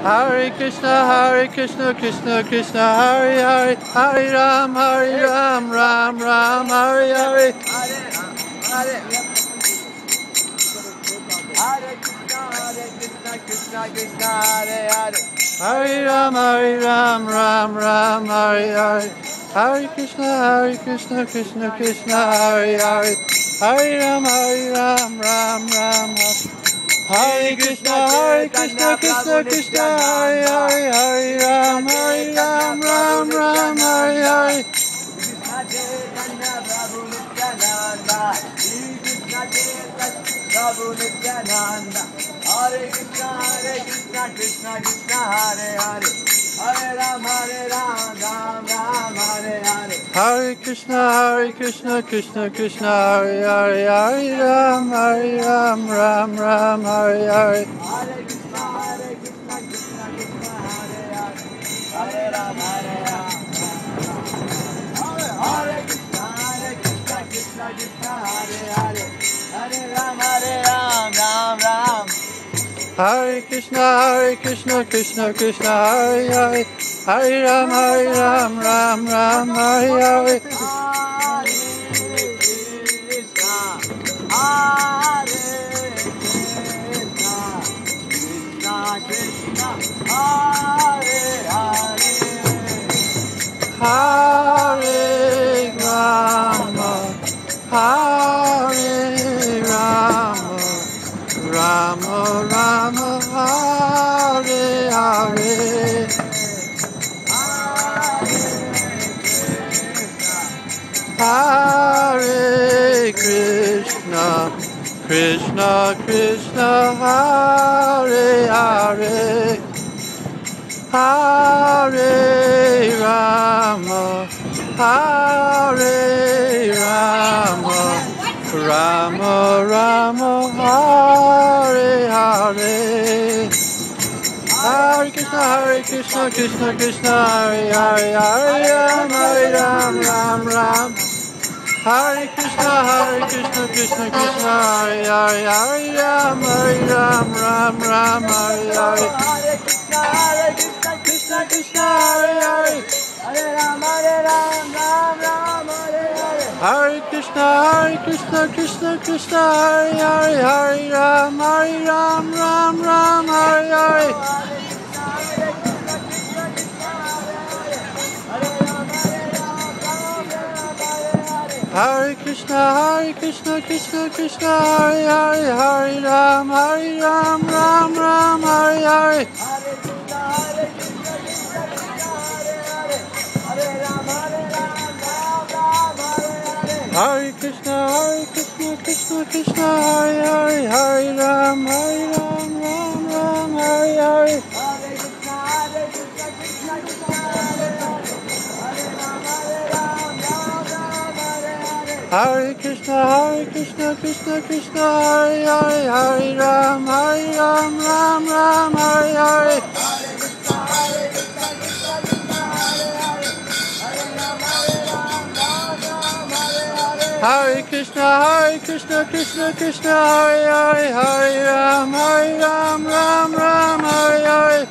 Hare Krishna, Krishna Krishna, Hare Hare, Hare Ram, Ram Ram, Hare Hare. Krishna Krishna, Hare Hare. Hare Ram, Ram Ram, Hare Hare. Hare Krishna, Krishna Krishna, Hare Hare. Hare Ram, Ram Ram, Hare Krishna, Krishna Krishna, Hare Hare. Hare Ram, Ram Ram, Hare Hare. Krishna Chaitanya Prabhu Nityananda, Krishna Chaitanya Prabhu Nityananda. Hare Krishna, Krishna Krishna, Hare Hare. Hare Ram, Ram Ram, Hare Hare. Hare Krishna, Krishna Krishna, Hare Hare. Hare Ram, Ram Ram, Hare Hare. Hare Krishna, Krishna Krishna, Hare Hare. Hare Ram, Ram. Hare Krishna, Krishna Krishna, Hare Hare. Hare Ram, Ram Ram. Hare Krishna, Krishna Krishna, Hare Hare. Hare Ram, Ram Ram, Hare Hare. Hare Krishna, Hare Krishna, Krishna Krishna, Hare Hare. Hare Rama, Hare Rama, Rama Rama, Hare Hare. Hare Krishna, Krishna Krishna, Hare Hare. Hare Rama, Hare Rama, Rama Rama, Hare Hare. Hare Krishna, Krishna Krishna, Hare Hare. Hare Ram, Ram. Hare Krishna, Krishna Krishna, Hare Hare. Hare Ram, Ram Hare Hare. Hare Krishna, Krishna Krishna, Hare Hare. Hare Ram, Ram Hare Hare. Hare Krishna, Krishna Hare Hare. Hare Ram, Ram Hare Hare. Hare Krishna, Krishna Krishna, Hare Hare. Hare Ram, Ram Hare Hare. Hare Krishna, Krishna Krishna, Hare Hare. Hare Ram, Ram Hare Hare. Hare Krishna, Krishna Krishna, Hare Hare. Hare Ram, Ram Hare Hare. Hare Krishna, Krishna Krishna, Hare Hare. Hare Ram, Ram Hare Hare. Hare Krishna, Krishna Krishna, Hare Hare. Hare Rama, Rama Hare Hare.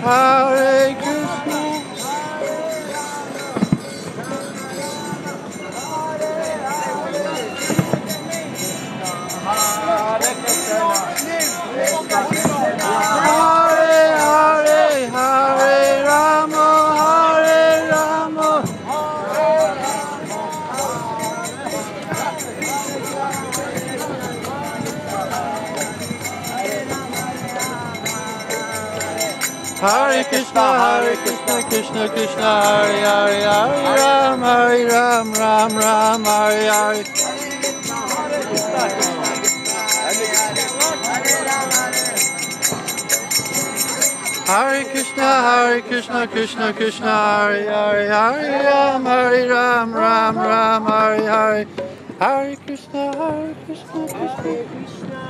Hare Krishna. Hare Hare, Hare Rama, Hare Rama. Hare Krishna, Krishna Krishna, Hare Hare. Hare Ram, Ram Hare Hare. Krishna, Krishna Krishna, Hare Hare, Hare Rama, Hare Krishna, Krishna Krishna, Hare Hare, Hare Ram, Ram Ram, Hare Hare. Hare Krishna, Krishna Hare Krishna,